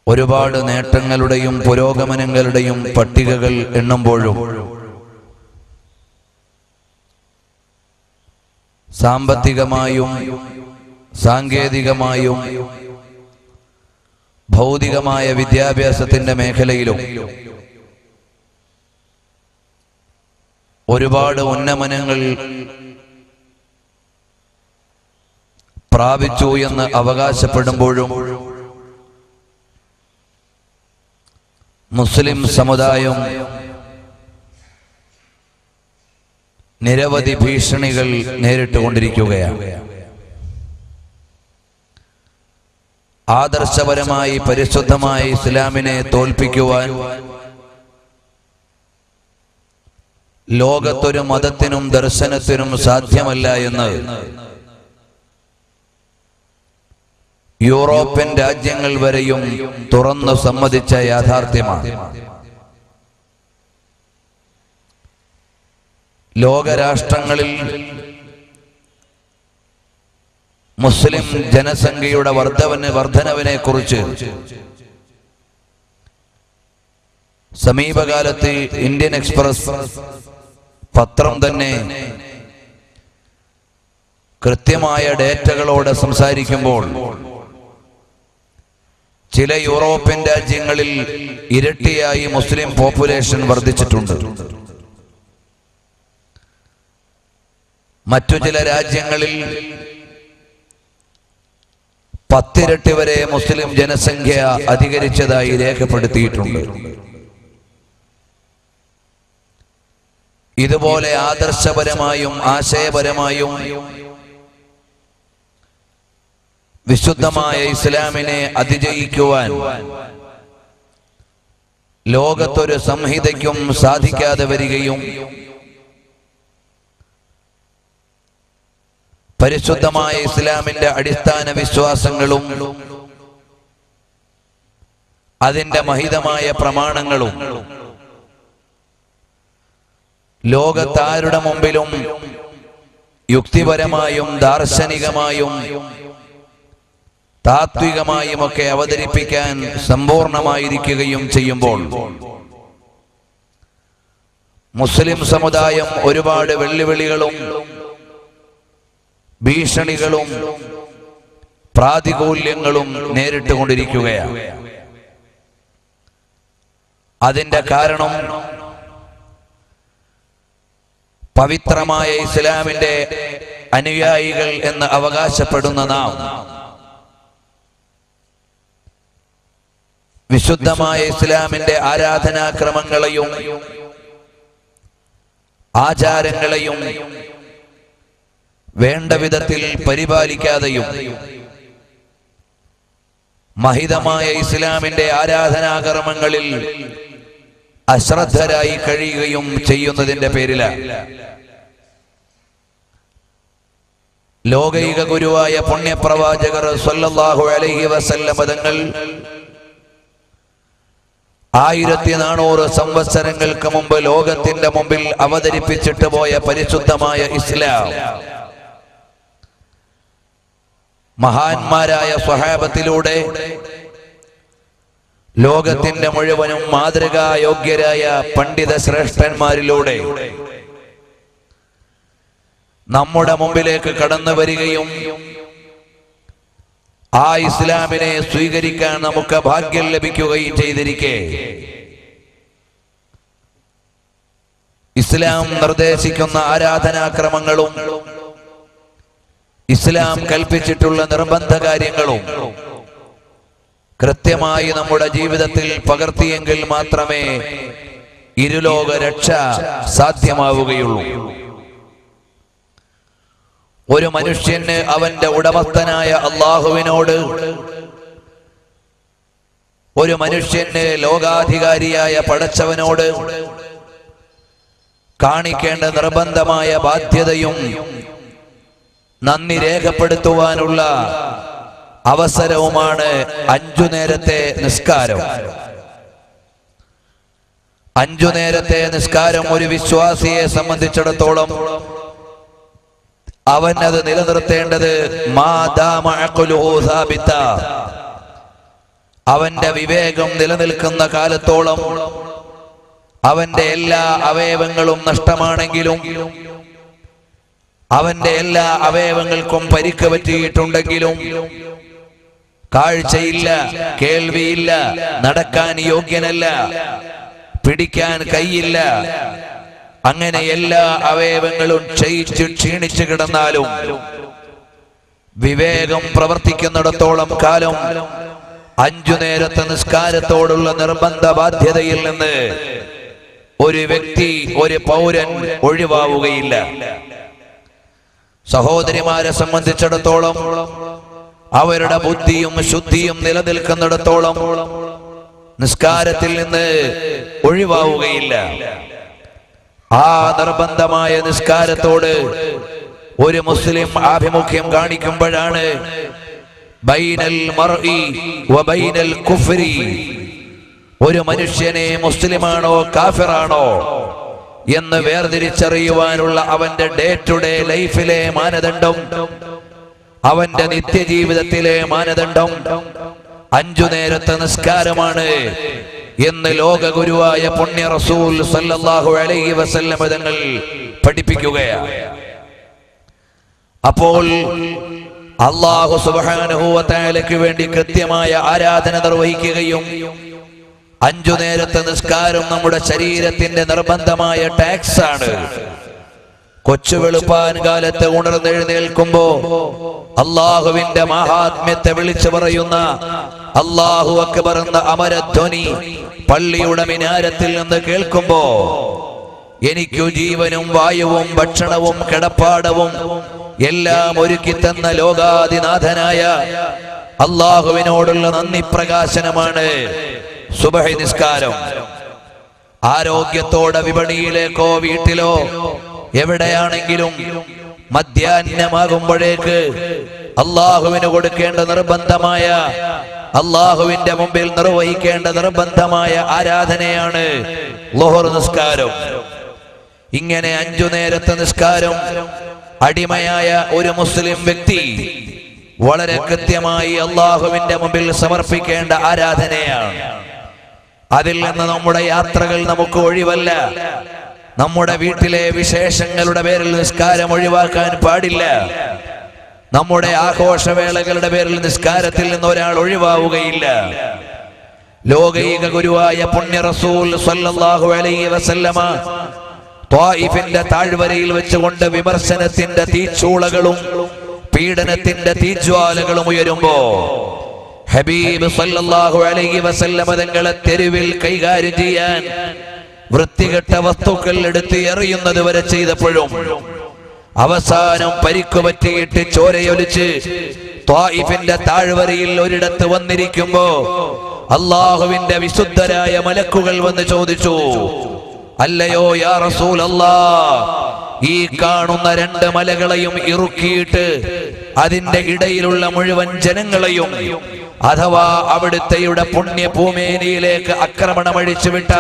ഒരുപാട് നേട്ടങ്ങളുടെയും പുരോഗമനങ്ങളുടെയും പട്ടികകൾ എണ്ണുമ്പോഴും സാമ്പത്തികമായും സാങ്കേതികമായും ഭൗതികമായ വിദ്യാഭ്യാസത്തിന്റെ മേഖലയിലും ഒരുപാട് ഉന്നമനങ്ങൾ പ്രാപിച്ചു എന്ന് അവകാശപ്പെടുമ്പോഴും മുസ്ലിം സമുദായം നിരവധി ഭീഷണികൾ നേരിട്ടുകൊണ്ടിരിക്കുകയാണ്. ആദർശപരമായി പരിശുദ്ധമായ ഇസ്ലാമിനെ തോൽപ്പിക്കുവാൻ ലോകത്തൊരു മതത്തിനും ദർശനത്തിനും സാധ്യമല്ല എന്ന് യൂറോപ്യൻ രാജ്യങ്ങൾ വരെയും തുറന്നു സമ്മതിച്ച യാഥാർത്ഥ്യമാണ്. ലോകരാഷ്ട്രങ്ങളിൽ മുസ്ലിം ജനസംഖ്യയുടെ വർധനവിനെ കുറിച്ച് സമീപകാലത്ത് ഇന്ത്യൻ എക്സ്പ്രസ് പത്രം തന്നെ കൃത്യമായ ഡേറ്റകളോടെ സംസാരിക്കുമ്പോൾ ചില യൂറോപ്യൻ രാജ്യങ്ങളിൽ ഇരട്ടിയായി മുസ്ലിം പോപ്പുലേഷൻ വർദ്ധിച്ചിട്ടുണ്ട്. മറ്റു ചില രാജ്യങ്ങളിൽ 10 ഇരട്ടി വരെ മുസ്ലിം ജനസംഖ്യ അധികരിച്ചതായി രേഖപ്പെടുത്തിയിട്ടുണ്ട്. ഇതുപോലെ ആദർശപരമായും ആശയപരമായും വിശുദ്ധമായ ഇസ്ലാമിനെ അതിജയിക്കുവാൻ ലോകത്തൊരു സംഹിതയ്ക്കും സാധിക്കാതെ വരികയും പരിശുദ്ധമായ ഇസ്ലാമിന്റെ അടിസ്ഥാന വിശ്വാസങ്ങളും അതിന്റെ മഹിതമായ പ്രമാണങ്ങളും ലോകത്താരുടെ മുമ്പിലും യുക്തിപരമായും ദാർശനികമായും താത്വികമായുമൊക്കെ അവതരിപ്പിക്കാൻ സമ്പൂർണമായിരിക്കുകയും ചെയ്യുമ്പോൾ മുസ്ലിം സമുദായം ഒരുപാട് വെല്ലുവിളികളും ഭീഷണികളും പ്രാതികൂല്യങ്ങളും നേരിട്ടുകൊണ്ടിരിക്കുകയാണ്. അതിന്റെ കാരണം പവിത്രമായ ഇസ്ലാമിന്റെ അനുയായികൾ എന്ന് അവകാശപ്പെടുന്ന നാം വിശുദ്ധമായ ഇസ്ലാമിന്റെ ആരാധനാക്രമങ്ങളെയും ആചാരങ്ങളെയും വേണ്ട വിധത്തിൽ പരിപാലിക്കാതെയും മഹിതമായ ഇസ്ലാമിന്റെ ആരാധനാകർമ്മങ്ങളിൽ അശ്രദ്ധരായി കഴിയുകയും ചെയ്യുന്നതിന്റെ പേരിലാണ് ലോകൈക ഗുരുവായ പുണ്യപ്രവാചകർ സ്വല്ലല്ലാഹു അലൈഹി വസല്ലം തങ്ങൾ 1400 സംവത്സരങ്ങൾക്ക് മുമ്പ് ലോകത്തിന്റെ മുമ്പിൽ അവതരിപ്പിച്ചിട്ട് പോയ പരിശുദ്ധമായ ഇസ്ലാം മഹാന്മാരായ സ്വഹാബത്തിലൂടെ ലോകത്തിന്റെ മുഴുവനും മാതൃകായോഗ്യരായ പണ്ഡിത ശ്രേഷ്ഠന്മാരിലൂടെ നമ്മുടെ മുമ്പിലേക്ക് കടന്നു വരികയും ആ ഇസ്ലാമിനെ സ്വീകരിക്കാൻ നമുക്ക് ഭാഗ്യം ലഭിക്കുകയും ചെയ്തിരിക്കെ ഇസ്ലാം നിർദ്ദേശിക്കുന്ന ആരാധനാക്രമങ്ങളും ഇസ്ലാം കൽപ്പിച്ചിട്ടുള്ള നിർബന്ധ കാര്യങ്ങളും കൃത്യമായി നമ്മുടെ ജീവിതത്തിൽ പകർത്തിയെങ്കിൽ മാത്രമേ ഇരുലോക രക്ഷ സാധ്യമാവുകയുള്ളൂ. ഒരു മനുഷ്യന് അവന്റെ ഉടമസ്ഥനായ അള്ളാഹുവിനോട്, ഒരു മനുഷ്യന് ലോകാധികാരിയായ പടച്ചവനോട് കാണിക്കേണ്ട നിർബന്ധമായ ബാധ്യതയും നന്ദി രേഖപ്പെടുത്തുവാനുള്ള അവസരവുമാണ് 5 നേരത്തെ നിസ്കാരം. 5 നേരത്തെ നിസ്കാരം ഒരു വിശ്വാസിയെ സംബന്ധിച്ചിടത്തോളം അവൻ അത് നിലനിർത്തേണ്ടത് അവന്റെ വിവേകം നിലനിൽക്കുന്ന കാലത്തോളം അവന്റെ എല്ലാ അവയവങ്ങളും നഷ്ടമാണെങ്കിലും, അവന്റെ എല്ലാ അവയവങ്ങൾക്കും പരിക്ക് പറ്റിയിട്ടുണ്ടെങ്കിലും, കാഴ്ചയില്ല, കേൾവിയില്ല, നടക്കാൻ യോഗ്യനല്ല, പിടിക്കാൻ കൈയില്ല, അങ്ങനെ എല്ലാ അവയവങ്ങളും ക്ഷീണിച്ചു കിടന്നാലും വിവേകം പ്രവർത്തിക്കുന്നിടത്തോളം കാലം 5 നേരത്തെ നിസ്കാരത്തോടുള്ള നിർബന്ധ ബാധ്യതയിൽ നിന്ന് ഒരു വ്യക്തി, ഒരു പൗരൻ ഒഴിവാവുകയില്ല. സഹോദരിമാരെ സംബന്ധിച്ചിടത്തോളം അവരുടെ ബുദ്ധിയും ശുദ്ധിയും നിലനിൽക്കുന്നിടത്തോളം നിസ്കാരത്തിൽ നിന്ന് ഒഴിവാവുകയില്ല. ആ നിർബന്ധമായ നിസ്കാരത്തോട് ഒരു മുസ്ലിം ആഭിമുഖ്യം കാണിക്കുമ്പോഴാണ് ബൈനൽ മർഇ വബൈനൽ കുഫ്രി, ഒരു മനുഷ്യനെ മുസ്ലിമാണോ കാഫിറാണോ എന്ന് വേർതിരിച്ചറിയുവാനുള്ള അവന്റെ ഡേ ടു ഡേ ലൈഫിലെ മാനദണ്ഡം, അവന്റെ നിത്യജീവിതത്തിലെ മാനദണ്ഡം 5 നേരത്തെ നിസ്കാരമാണ് എന്ന് ലോകഗുരുവായ പുണ്യ റസൂൽ സല്ലല്ലാഹു അലൈഹി വസല്ലം തങ്ങൾ പഠിപ്പിക്കുകയാണ്. അപ്പോൾ അല്ലാഹു സുബ്ഹാനഹു വ തആലയ്ക്ക് വേണ്ടി കൃത്യമായ ആരാധന നിർവഹിക്കുകയും 5 നേരത്തെ നിസ്കാരം നമ്മുടെ ശരീരത്തിന്റെ നിർബന്ധമായ ടാക്സ് ആണ്. കൊച്ചു വെളുപ്പാൻ കാലത്ത് ഉണർന്നെഴുന്നേൽക്കുമ്പോ അള്ളാഹുവിന്റെ മഹാത്മ്യത്തെ വിളിച്ചു പറയുന്ന അല്ലാഹു അക്ബർ എന്ന അമരധ്വനി പള്ളിയുടെ മിനാരത്തിൽ നിന്ന് കേൾക്കുമ്പോ എനിക്കു ജീവനും വായുവും ഭക്ഷണവും കിടപ്പാടവും എല്ലാം ഒരുക്കി തന്ന ലോകാധിനാഥനായ അള്ളാഹുവിനോടുള്ള നന്ദി പ്രകാശനമാണ് സുബഹി നിസ്കാരം. ആരോഗ്യത്തോടെ വിപണിയിലേക്കോ വീട്ടിലോ എവിടെയാണെങ്കിലും മധ്യാഹ്നമാകുമ്പോഴേക്ക് അള്ളാഹുവിന് കൊടുക്കേണ്ട നിർബന്ധമായ, അള്ളാഹുവിന്റെ മുമ്പിൽ നിർവഹിക്കേണ്ട നിർബന്ധമായ ആരാധനയാണ് ളുഹർ നിസ്കാരം. ഇങ്ങനെ 5 നേരത്തെ നിസ്കാരം അടിമയായ ഒരു മുസ്ലിം വ്യക്തി വളരെ കൃത്യമായി അള്ളാഹുവിന്റെ മുമ്പിൽ സമർപ്പിക്കേണ്ട ആരാധനയാണ്. അതിൽ നിന്ന് നമ്മുടെ യാത്രകൾ നമുക്ക് ഒഴിവല്ല. നമ്മുടെ വീട്ടിലെ വിശേഷങ്ങളുടെ പേരിൽ നിസ്കാരം ഒഴിവാക്കാൻ പാടില്ല. നമ്മുടെ ആഘോഷവേളകളുടെ പേരിൽ നിസ്കാരത്തിൽ നിന്ന് ഒരാൾ ഒഴിവാവുകയില്ല. ലോകൈക ഗുരുവായ പുണ്യ റസൂൽ സല്ലല്ലാഹു അലൈഹി വസല്ലമ ത്വായിഫിന്റെ താഴ്വരയിൽ വെച്ചുകൊണ്ട് വിമർശനത്തിന്റെ തീച്ചൂളകളും പീഡനത്തിന്റെ തീജ്വാലകളും ഉയരുമ്പോ ഹബീബ് സല്ലല്ലാഹു അലൈഹി വസല്ലമ തങ്ങളെ തെരുവിൽ കൈകാര്യം ചെയ്യാൻ വൃത്തികെട്ട വസ്തുക്കൾ എടുത്ത് എറിയുന്നത് വരെ ചെയ്തപ്പോഴും അവസാനം പരിക്കുപറ്റിയിട്ട് ചോരയൊലിച്ച് ത്വായിഫിന്റെ താഴ്വരയിൽ ഒരിടത്ത് വന്നിരിക്കുമ്പോ അള്ളാഹുവിന്റെ വിശുദ്ധരായ മലക്കുകൾ വന്ന് ചോദിച്ചു, അല്ലയോ യാ റസൂലല്ലാഹ്, ഈ കാണുന്ന 2 മലകളെയും ഇറുക്കിയിട്ട് അതിന്റെ ഇടയിലുള്ള മുഴുവൻ ജനങ്ങളെയും, അഥവാ അവിടുത്തെയുടെ പുണ്യഭൂമേനിയിലേക്ക് ആക്രമണം അഴിച്ചുവിട്ട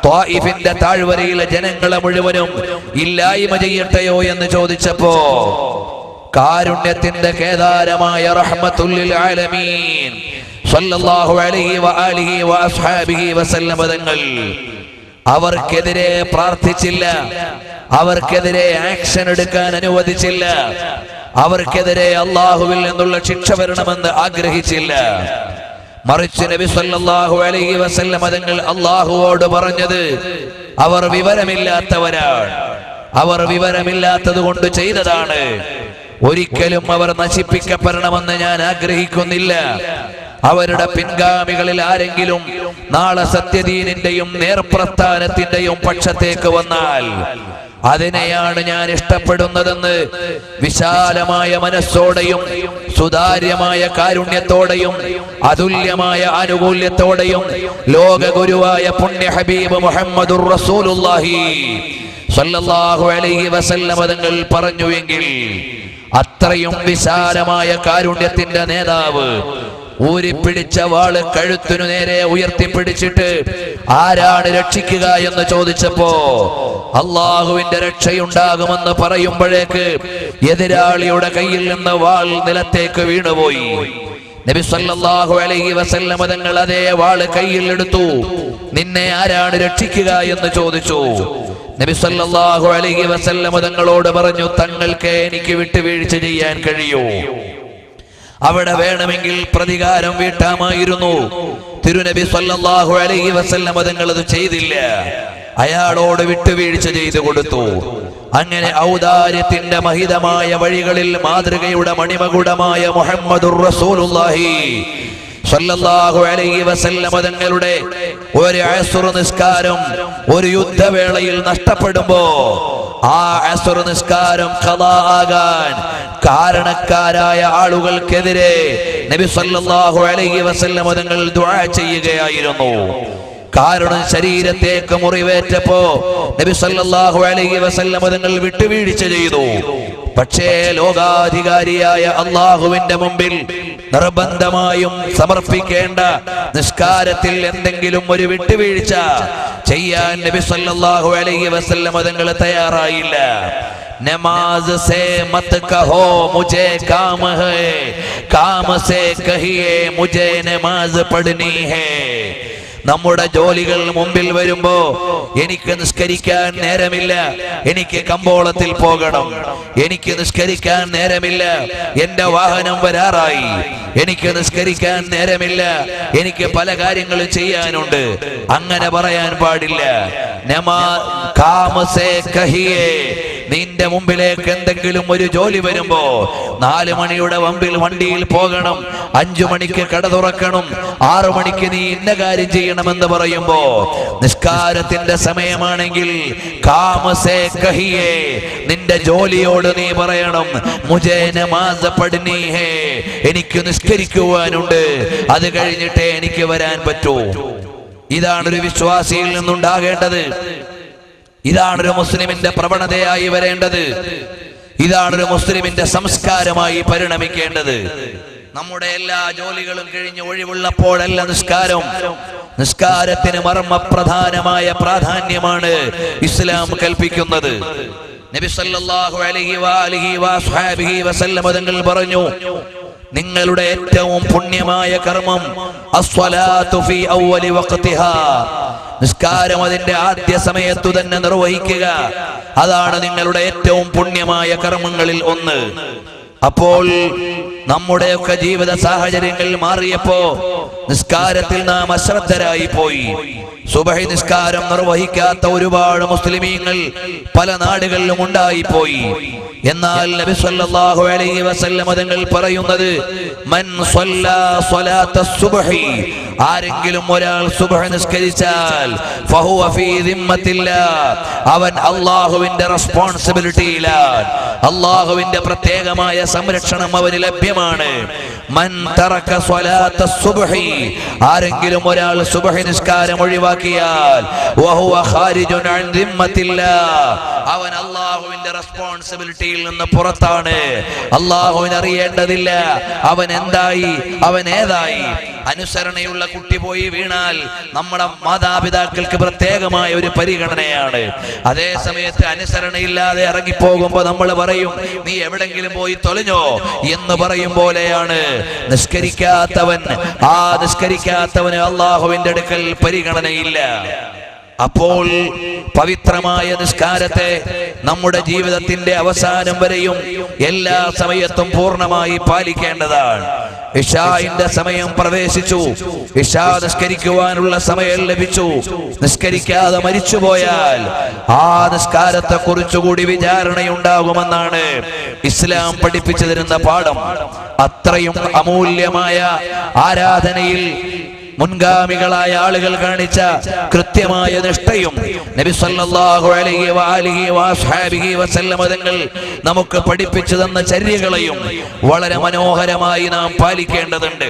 ത്വായിഫിന്റെ താഴ്വരയിലെ ജനങ്ങളെ മുഴുവനും ഇല്ലായ്മ ചെയ്യട്ടെയോ എന്ന് ചോദിച്ചപ്പോ കാരുണ്യത്തിന്റെ കേദാരമായ റഹ്മത്തുൽ ലിൽ ആലമീൻ സല്ലല്ലാഹു അലൈഹി വആലിഹി വഅസ്ഹാബിഹി വസല്ലം തങ്ങൾ അവർക്കെതിരെ പ്രാർത്ഥിച്ചില്ല, അവർക്കെതിരെ ആക്ഷൻ എടുക്കാൻ അനുവദിച്ചില്ല, അവർക്കെതിരെ അള്ളാഹുവിൽ നിന്നുള്ള ശിക്ഷ വരണമെന്ന് ആഗ്രഹിച്ചില്ല. മറിച്ച് നബി സല്ലല്ലാഹു അലൈഹി വസല്ലം തങ്ങൾ അള്ളാഹുവോട് പറഞ്ഞത്, അവർ വിവരമില്ലാത്തവരാണ്, അവർ വിവരമില്ലാത്തത് കൊണ്ട് ചെയ്തതാണ്, ഒരിക്കലും അവർ നശിപ്പിക്കപ്പെടണമെന്ന് ഞാൻ ആഗ്രഹിക്കുന്നില്ല. അവരുടെ പിൻഗാമികളിൽ ആരെങ്കിലും നാളെ സത്യദീനിന്റെയും നേർപ്രസ്ഥാനത്തിന്റെയും പക്ഷത്തേക്ക് വന്നാൽ അതിനെയാണ് ഞാൻ ഇഷ്ടപ്പെടുന്നതെന്ന് വിശാലമായ മനസ്സോടെയും സുതാര്യമായ കാരുണ്യത്തോടെയും അതുല്യമായ ആനുകൂല്യത്തോടെയും ലോകഗുരുവായ പുണ്യ ഹബീബ് മുഹമ്മദുർ റസൂലുള്ളാഹി സല്ലല്ലാഹു അലൈഹി വസല്ലം തങ്ങൾ പറഞ്ഞുവെങ്കിൽ അത്രയും വിശാലമായ കാരുണ്യത്തിന്റെ നേതാവ് ഊരിപ്പിടിച്ച വാള് കഴുത്തിനു നേരെ ഉയർത്തിപ്പിടിച്ചിട്ട് ആരാണ് രക്ഷിക്കുക എന്ന് ചോദിച്ചപ്പോ അള്ളാഹുവിന്റെ രക്ഷയുണ്ടാകുമെന്ന് പറയുമ്പോഴേക്ക് എതിരാളിയുടെ കയ്യിൽ നിന്ന് വാൾ നിലത്തേക്ക് വീണുപോയി. നബി സല്ലല്ലാഹു അലൈഹി വസല്ലം തങ്ങൾ അതേ വാള് കയ്യിൽ എടുത്തു. നിന്നെ ആരാണ് രക്ഷിക്കുക എന്ന് ചോദിച്ചു. നബി സല്ലല്ലാഹു അലൈഹി വസല്ലം തങ്ങളോട് പറഞ്ഞു, തങ്ങൾക്ക് എനിക്ക് വിട്ടുവീഴ്ച ചെയ്യാൻ കഴിയൂ. അവിടെ വേണമെങ്കിൽ പ്രതികാരം വീട്ടാമായിരുന്നു. തിരുനബി സല്ലല്ലാഹു അലൈഹി വസല്ലം തങ്ങൾ അത് ചെയ്തില്ല. അയാളോട് വിട്ടുവീഴ്ച ചെയ്തു കൊടുത്തു. അങ്ങനെ ഔദാര്യത്തിന്റെ മഹിതമായ വഴികളിൽ മാതൃകയുടെ മണിമകുടമായ മുഹമ്മദുർ റസൂലുള്ളാഹി സല്ലല്ലാഹു അലൈഹി വസല്ലം തങ്ങളുടെ ഒരു അസ്ർ നിസ്കാരം ഒരു യുദ്ധവേളയിൽ നഷ്ടപ്പെടുമ്പോ ആ അസ്ർ നിസ്കാരം ഖളാ ആകാൻ കാരണക്കാരായ ആളുകൾക്കെതിരെ നബി സല്ലല്ലാഹു അലൈഹി വസല്ലം തങ്ങൾ ദുആ ചെയ്യുകയായിരുന്നു. കാരണം ശരീരത്തേക്ക് മുറിവേറ്റപ്പോ നബി സല്ലല്ലാഹു അലൈഹി വസല്ലം തങ്ങൾ വിട്ടുവീഴ്ച ചെയ്തു. പക്ഷേ ലോകാധികാരിയായ അല്ലാഹുവിന്റെ മുമ്പിൽ നിർബന്ധമായും സമർപ്പിക്കേണ്ട നിസ്കാരത്തിൽ എന്തെങ്കിലും ഒരു വിട്ടുവീഴ്ച ചെയ്യാൻ നബി സല്ലല്ലാഹു അലൈഹി വസല്ലം തങ്ങൾ തയ്യാറായില്ല. നമാസ് സേ മത് കഹോ മുझे काम है, काम से कहिए मुझे नमाज पढ़नी है. നമ്മുടെ ജോലികൾ മുമ്പിൽ വരുമ്പോ എനിക്ക് നിസ്കരിക്കാൻ നേരമില്ല, എനിക്ക് കമ്പോളത്തിൽ പോകണം, എനിക്ക് നിസ്കരിക്കാൻ നേരമില്ല, എന്റെ വാഹനം വരാറായി, എനിക്ക് നിസ്കരിക്കാൻ നേരമില്ല, എനിക്ക് പല കാര്യങ്ങളും ചെയ്യാനുണ്ട്, അങ്ങനെ പറയാൻ പാടില്ല. നിന്റെ മുമ്പിലേക്ക് എന്തെങ്കിലും ഒരു ജോലി വരുമ്പോ 4 മണിയുടെ വണ്ടിയിൽ പോകണം, 5 മണിക്ക് കട തുറക്കണം, 6 മണിക്ക് നീ ഇന്ന കാര്യം ചെയ്യണമെന്ന് പറയുമ്പോ നിസ്കാരത്തിന്റെ സമയമാണെങ്കിൽ കാമസേ കഹിയേ, നിന്റെ ജോലിയോട് നീ പറയണം മുझे നമാസ് പഠനി ഹേ, എനിക്ക് നിസ്കരിക്കുവാനുണ്ട്, അത് കഴിഞ്ഞിട്ടേ എനിക്ക് വരാൻ പറ്റൂ. ഇതാണൊരു വിശ്വാസിയിൽ നിന്നുണ്ടാകേണ്ടത്. ഇതാണൊരു മുസ്ലിമിന്റെ പ്രവണതയായി വരേണ്ടത്. ഇതാണൊരു മുസ്ലിമിന്റെ സംസ്കാരമായി പരിണമിക്കേണ്ടത്. നമ്മുടെ എല്ലാ ജോലികളും കഴിഞ്ഞ് ഒഴിവുള്ളപ്പോഴല്ല നിസ്കാരം. നിസ്കാരത്തിന് മർമ്മപ്രധാനമായ പ്രാധാന്യമാണ് ഇസ്ലാം കൽപ്പിക്കുന്നത്. നബി സല്ലല്ലാഹു അലൈഹി വആലിഹി വസ്ഹബിഹി വസല്ലം തങ്ങൾ പറഞ്ഞു, നിങ്ങളുടെ ഏറ്റവും പുണ്യമായ കർമ്മം അസ്സലാത്തു ഫീ അവ്വലി വഖ്തിഹാ, നിസ്കാരം അതിന്റെ ആദ്യ സമയത്തു തന്നെ നിർവഹിക്കുക. അതാണ് നിങ്ങളുടെ ഏറ്റവും പുണ്യമായ കർമ്മങ്ങളിൽ ഒന്ന്. അപ്പോൾ നമ്മുടെയൊക്കെ ജീവിത സാഹചര്യങ്ങൾ മാറിയപ്പോ നിസ്കാരത്തിൽ നാം അശ്രദ്ധരായി പോയി. സുബഹി നിസ്കാരം നിർവഹിക്കാത്ത ഒരുപാട് മുസ്ലിമീങ്ങൾ പല നാടുകളിലും ഉണ്ടായിപ്പോയി. എന്നാൽ നബി സല്ലല്ലാഹു അലൈഹി വസല്ലം തങ്ങൾ പറയുന്നത്, മൻ സ്വല്ലാ സ്വലാത്ത സുബ്ഹി, ആരെങ്കിലും ഒരാൾ സുബ്ഹ് നിസ്കരിച്ചാൽ ഫഹുവ ഫീ ദിമ്മത്തില്ലാഹ്, അവൻ അല്ലാഹുവിന്റെ റെസ്പോൺസിബിലിറ്റിയിലാണ്, അല്ലാഹുവിന്റെ പ്രത്യേകമായ സംരക്ഷണം അവന് ലഭ്യമാണ്. മൻ തറക സ്വലാത്ത സുബ്ഹി, ആരെങ്കിലും ഒരാൾ സുബ്ഹ് നിസ്കാരം ഒഴിവാക്കിയാൽ വഹുവ ഖാരിജുൻ അൻ ദിമ്മത്തില്ലാഹ്, അവൻ അല്ലാഹുവിന്റെ റെസ്പോൺസിബിലിറ്റിയിൽ നിന്ന് പുറത്താണ്. അല്ലാഹുവിനെ അറിയേണ്ടതില്ല അവൻ എന്തായി, അവൻ ഏതായി. അനുസരണയുള്ള കുട്ടി പോയി വീണാൽ നമ്മുടെ മാതാപിതാക്കൾക്ക് പ്രത്യേകമായ ഒരു പരിഗണനയാണ്. അതേ സമയത്ത് അനുസരണയില്ലാതെ ഇറങ്ങിപ്പോകുമ്പോ നമ്മൾ പറയും, നീ എവിടെങ്കിലും പോയി തൊലഞ്ഞോ എന്ന് പറയും പോലെയാണ് നിസ്കരിക്കാത്തവന് അല്ലാഹുവിന്റെ അടുക്കൽ പരിഗണനയില്ല. അപ്പോൾ പവിത്രമായ നിസ്കാരത്തെ നമ്മുടെ ജീവിതത്തിന്റെ അവസാനം വരെയും എല്ലാ സമയത്തും പൂർണ്ണമായി പാലിക്കേണ്ടതാണ്. ഇശാഇന്റെ സമയം പ്രവേശിച്ചു, ഇശാ നിസ്കരിക്കുവാനുള്ള സമയം ലഭിച്ചു, നിസ്കരിക്കാതെ മരിച്ചുപോയാൽ ആ നിസ്കാരത്തെ കുറിച്ചുകൂടി വിചാരണയുണ്ടാകുമെന്നാണ് ഇസ്ലാം പഠിപ്പിച്ചു തരുന്ന പാഠം. അത്രയും അമൂല്യമായ ആരാധനയിൽ മുൻഗാമികളായ ആളുകൾ കാണിച്ച കൃത്യമായ നിഷ്ഠയും നബി സല്ലല്ലാഹു അലൈഹി വആലിഹി വസ്ഹബിഹി വസല്ലം തങ്ങൾ നമുക്ക് പഠിപ്പിച്ചു തന്ന ചര്യകളെയും വളരെ മനോഹരമായി നാം പാലിക്കേണ്ടതുണ്ട്.